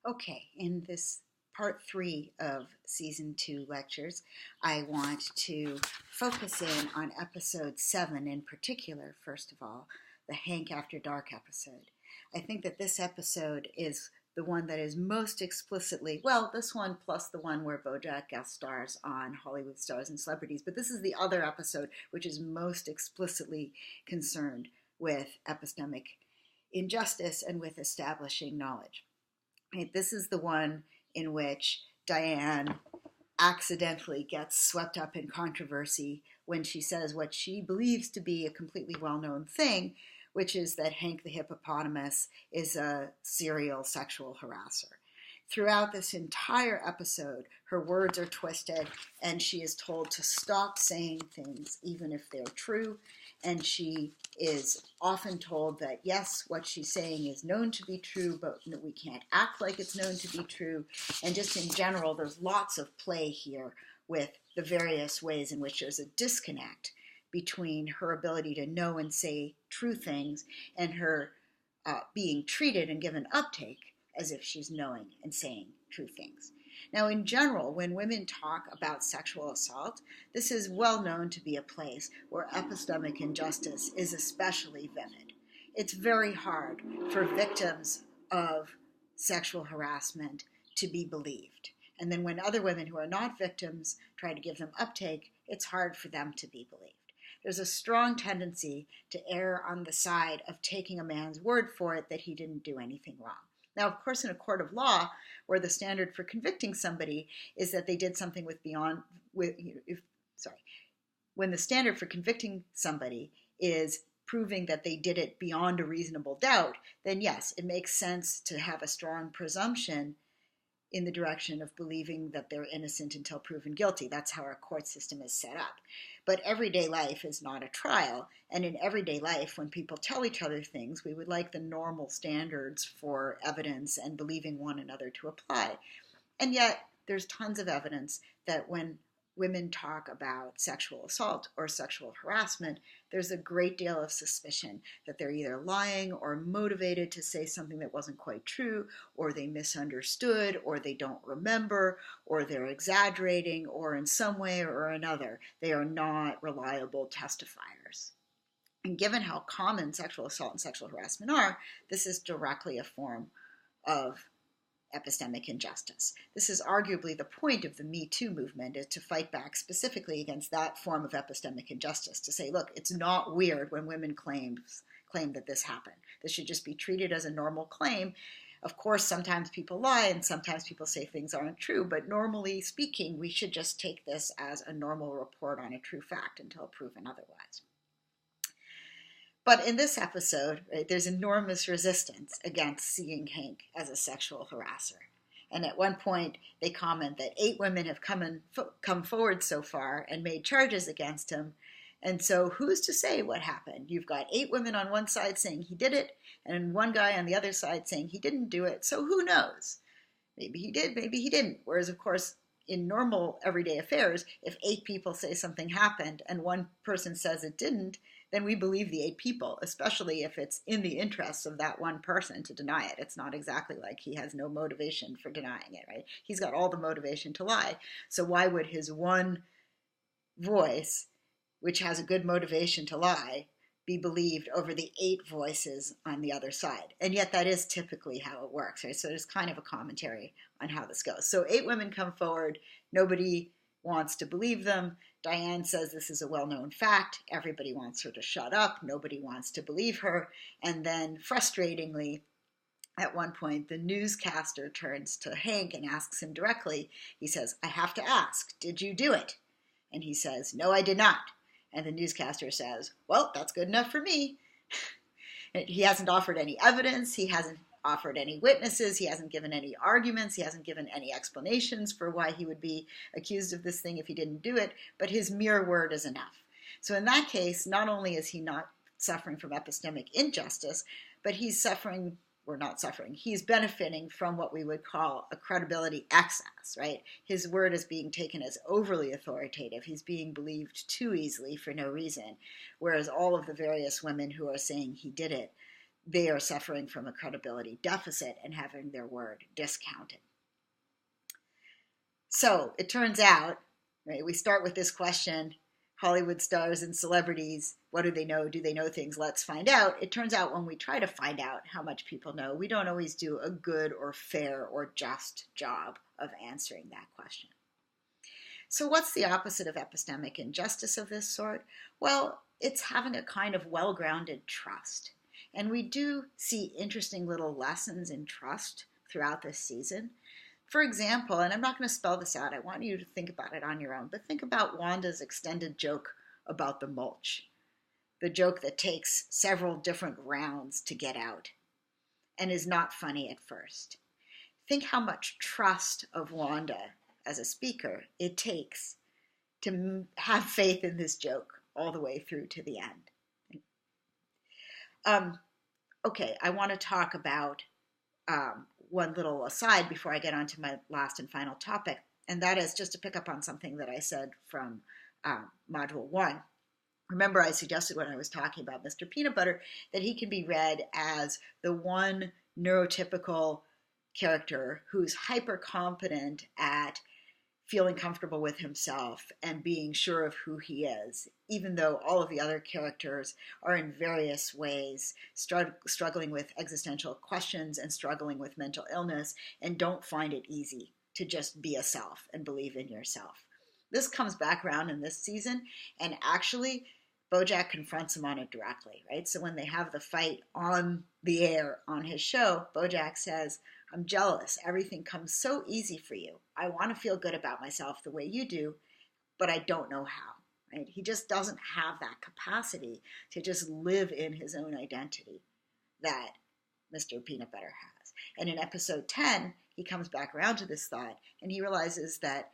Okay, in this part 3 of season 2 lectures, I want to focus in on episode 7 in particular, first of all, the Hank After Dark episode. I think that this episode is the one that is most explicitly, well, this one plus the one where Bojack guest stars on Hollywood Stars and Celebrities, but this is the other episode which is most explicitly concerned with epistemic injustice and with establishing knowledge. This is the one in which Diane accidentally gets swept up in controversy when she says what she believes to be a completely well-known thing, which is that Hank the hippopotamus is a serial sexual harasser. Throughout this entire episode, her words are twisted, and she is told to stop saying things, even if they're true. And she is often told that, yes, what she's saying is known to be true, but we can't act like it's known to be true. And just in general, there's lots of play here with the various ways in which there's a disconnect between her ability to know and say true things and her being treated and given uptake as if she's knowing and saying true things. Now, in general, when women talk about sexual assault, this is well known to be a place where epistemic injustice is especially vivid. It's very hard for victims of sexual harassment to be believed. And then when other women who are not victims try to give them uptake, it's hard for them to be believed. There's a strong tendency to err on the side of taking a man's word for it that he didn't do anything wrong. Now, of course, in a court of law, where the standard for convicting somebody is that they did something when the standard for convicting somebody is proving that they did it beyond a reasonable doubt, then yes, it makes sense to have a strong presumption in the direction of believing that they're innocent until proven guilty. That's how our court system is set up. But everyday life is not a trial. And in everyday life, when people tell each other things, we would like the normal standards for evidence and believing one another to apply. And yet, there's tons of evidence that when women talk about sexual assault or sexual harassment, there's a great deal of suspicion that they're either lying or motivated to say something that wasn't quite true, or they misunderstood, or they don't remember, or they're exaggerating, or in some way or another, they are not reliable testifiers. And given how common sexual assault and sexual harassment are, this is directly a form of epistemic injustice. This is arguably the point of the Me Too movement, is to fight back specifically against that form of epistemic injustice, to say, look, it's not weird when women claim that this happened. This should just be treated as a normal claim. Of course, sometimes people lie and sometimes people say things aren't true, but normally speaking, we should just take this as a normal report on a true fact until proven otherwise. But in this episode, right, there's enormous resistance against seeing Hank as a sexual harasser. And at one point, they comment that 8 women have come forward so far and made charges against him. And so who's to say what happened? You've got 8 women on one side saying he did it, and one guy on the other side saying he didn't do it. So who knows? Maybe he did, maybe he didn't. Whereas, of course, in normal everyday affairs, if 8 people say something happened and one person says it didn't, then we believe the 8 people, especially if it's in the interests of that one person to deny it. It's not exactly like he has no motivation for denying it, right? He's got all the motivation to lie. So why would his one voice, which has a good motivation to lie, be believed over the 8 voices on the other side? And yet that is typically how it works, right? So there's kind of a commentary on how this goes. So 8 women come forward. Nobody wants to believe them. Diane says this is a well-known fact. Everybody wants her to shut up. Nobody wants to believe her. And then, frustratingly, at one point, the newscaster turns to Hank and asks him directly. He says, I have to ask, did you do it? And he says, no, I did not. And the newscaster says, well, that's good enough for me. He hasn't offered any evidence. He hasn't offered any witnesses. He hasn't given any arguments. He hasn't given any explanations for why he would be accused of this thing if he didn't do it. But his mere word is enough. So in that case, not only is he not suffering from epistemic injustice, but he's he's benefiting from what we would call a credibility excess, right? His word is being taken as overly authoritative. He's being believed too easily for no reason. Whereas all of the various women who are saying he did it, they are suffering from a credibility deficit and having their word discounted. So it turns out, right, we start with this question, Hollywood stars and celebrities, what do they know? Do they know things? Let's find out. It turns out when we try to find out how much people know, we don't always do a good or fair or just job of answering that question. So what's the opposite of epistemic injustice of this sort? Well, it's having a kind of well-grounded trust. And we do see interesting little lessons in trust throughout this season. For example, and I'm not going to spell this out, I want you to think about it on your own, but think about Wanda's extended joke about the mulch. The joke that takes several different rounds to get out and is not funny at first. Think how much trust of Wanda as a speaker it takes to have faith in this joke all the way through to the end. Okay, I want to talk about one little aside before I get on to my last and final topic, and that is just to pick up on something that I said from Module 1. Remember, I suggested when I was talking about Mr. Peanut Butter that he can be read as the one neurotypical character who's hyper-competent at feeling comfortable with himself and being sure of who he is, even though all of the other characters are in various ways struggling with existential questions and struggling with mental illness and don't find it easy to just be a self and believe in yourself. This comes back around in this season, and actually Bojack confronts him on it directly, right? So when they have the fight on the air on his show, Bojack says, I'm jealous. Everything comes so easy for you. I want to feel good about myself the way you do, but I don't know how, right? He just doesn't have that capacity to just live in his own identity that Mr. Peanut Butter has. And in episode 10, he comes back around to this thought and he realizes that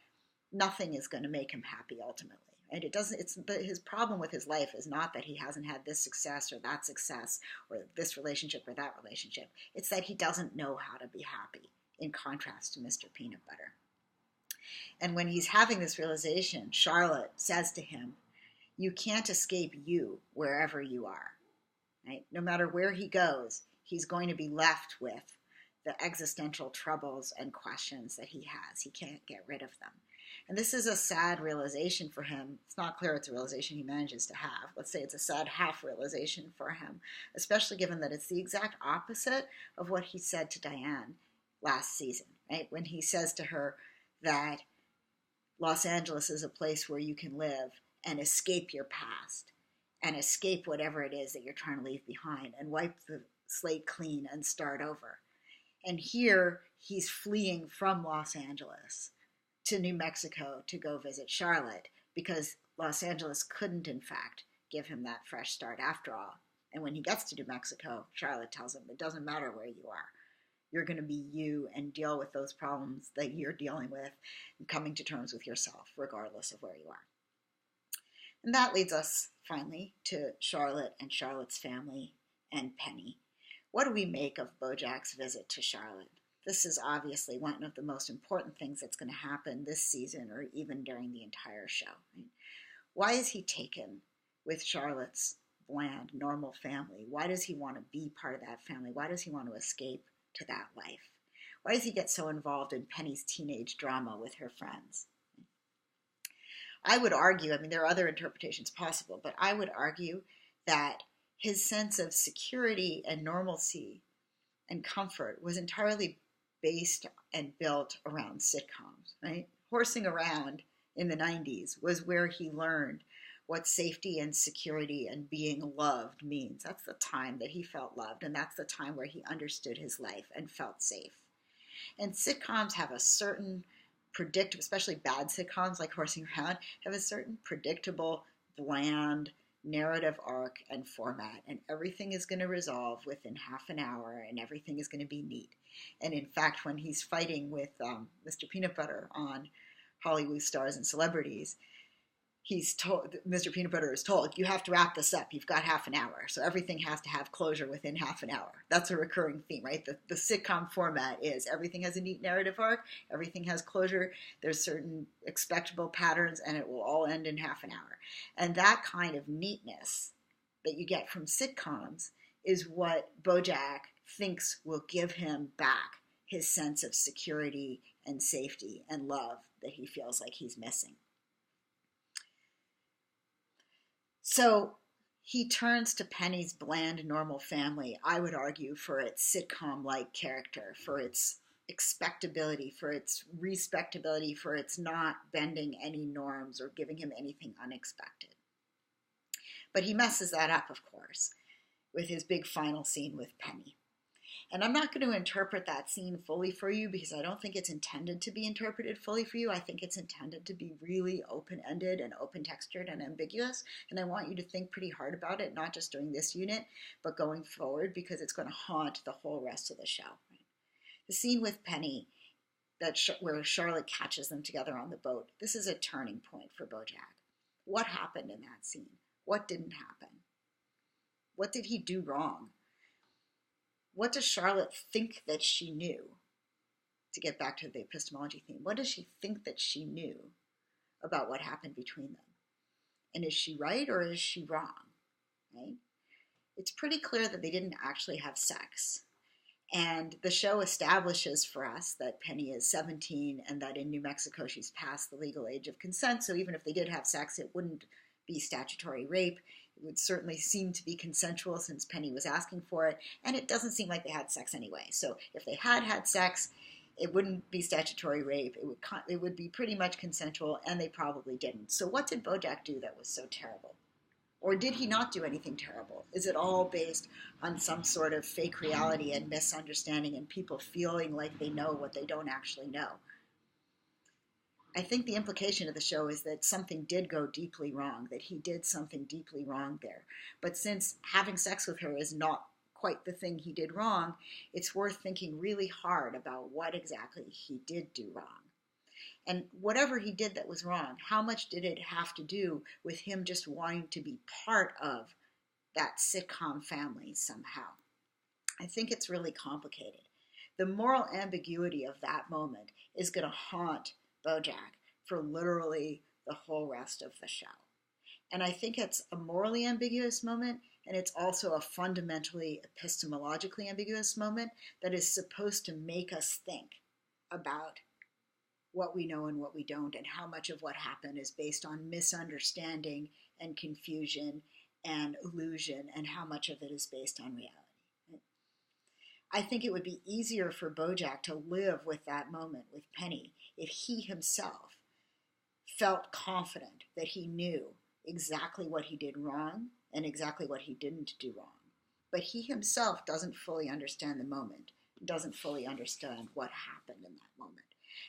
nothing is going to make him happy ultimately. And his problem with his life is not that he hasn't had this success or that success or this relationship or that relationship. It's that he doesn't know how to be happy, in contrast to Mr. Peanut Butter. And when he's having this realization, Charlotte says to him, you can't escape you wherever you are. Right? No matter where he goes, he's going to be left with the existential troubles and questions that he has. He can't get rid of them. And this is a sad realization for him. It's not clear it's a realization he manages to have. Let's say it's a sad half realization for him, especially given that it's the exact opposite of what he said to Diane last season, right? When he says to her that Los Angeles is a place where you can live and escape your past and escape whatever it is that you're trying to leave behind and wipe the slate clean and start over. And here he's fleeing from Los Angeles to New Mexico to go visit Charlotte because Los Angeles couldn't, in fact, give him that fresh start after all. And when he gets to New Mexico, Charlotte tells him it doesn't matter where you are. You're going to be you and deal with those problems that you're dealing with and coming to terms with yourself, regardless of where you are. And that leads us, finally, to Charlotte and Charlotte's family and Penny. What do we make of Bojack's visit to Charlotte? This is obviously one of the most important things that's going to happen this season or even during the entire show. Right? Why is he taken with Charlotte's bland, normal family? Why does he want to be part of that family? Why does he want to escape to that life? Why does he get so involved in Penny's teenage drama with her friends? I would argue, there are other interpretations possible, but I would argue that his sense of security and normalcy and comfort was entirely based and built around sitcoms, right? Horsing around in the 90s was where he learned what safety and security and being loved means. That's the time that he felt loved, and that's the time where he understood his life and felt safe. And sitcoms have a certain especially bad sitcoms like Horsing Around, have a certain predictable, bland narrative arc and format, and everything is going to resolve within half an hour and everything is going to be neat. And in fact, when he's fighting with Mr. Peanut Butter on Hollywood Stars and Celebrities, Mr. Peanut Butter is told, you have to wrap this up. You've got half an hour. So everything has to have closure within half an hour. That's a recurring theme, right? The sitcom format is everything has a neat narrative arc. Everything has closure. There's certain expectable patterns, and it will all end in half an hour. And that kind of neatness that you get from sitcoms is what Bojack thinks will give him back his sense of security and safety and love that he feels like he's missing. So he turns to Penny's bland, normal family, I would argue, for its sitcom-like character, for its expectability, for its respectability, for its not bending any norms or giving him anything unexpected. But he messes that up, of course, with his big final scene with Penny. And I'm not going to interpret that scene fully for you because I don't think it's intended to be interpreted fully for you. I think it's intended to be really open-ended and open-textured and ambiguous. And I want you to think pretty hard about it, not just during this unit, but going forward, because it's going to haunt the whole rest of the show. Right? The scene with Penny, where Charlotte catches them together on the boat, this is a turning point for Bojack. What happened in that scene? What didn't happen? What did he do wrong? What does Charlotte think that she knew? To get back to the epistemology theme, what does she think that she knew about what happened between them? And is she right or is she wrong? Right? It's pretty clear that they didn't actually have sex. And the show establishes for us that Penny is 17 and that in New Mexico she's past the legal age of consent. So even if they did have sex, it wouldn't be statutory rape. It would certainly seem to be consensual since Penny was asking for it, and it doesn't seem like they had sex anyway. So if they had had sex, it wouldn't be statutory rape. It would be pretty much consensual, and they probably didn't. So what did Bojack do that was so terrible? Or did he not do anything terrible? Is it all based on some sort of fake reality and misunderstanding and people feeling like they know what they don't actually know? I think the implication of the show is that something did go deeply wrong, that he did something deeply wrong there. But since having sex with her is not quite the thing he did wrong, it's worth thinking really hard about what exactly he did do wrong. And whatever he did that was wrong, how much did it have to do with him just wanting to be part of that sitcom family somehow? I think it's really complicated. The moral ambiguity of that moment is going to haunt Bojack for literally the whole rest of the show. And I think it's a morally ambiguous moment, and it's also a fundamentally epistemologically ambiguous moment that is supposed to make us think about what we know and what we don't, and how much of what happened is based on misunderstanding and confusion and illusion, and how much of it is based on reality. I think it would be easier for Bojack to live with that moment with Penny if he himself felt confident that he knew exactly what he did wrong and exactly what he didn't do wrong. But he himself doesn't fully understand the moment, doesn't fully understand what happened in that moment.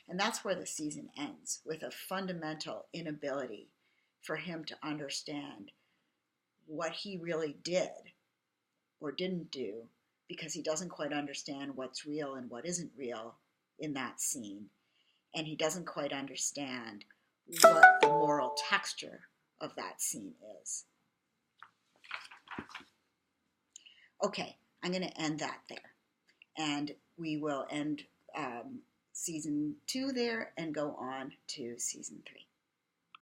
And that's where the season ends, with a fundamental inability for him to understand what he really did or didn't do, because he doesn't quite understand what's real and what isn't real in that scene. And he doesn't quite understand what the moral texture of that scene is. Okay, I'm going to end that there. And we will end season 2 there and go on to season 3.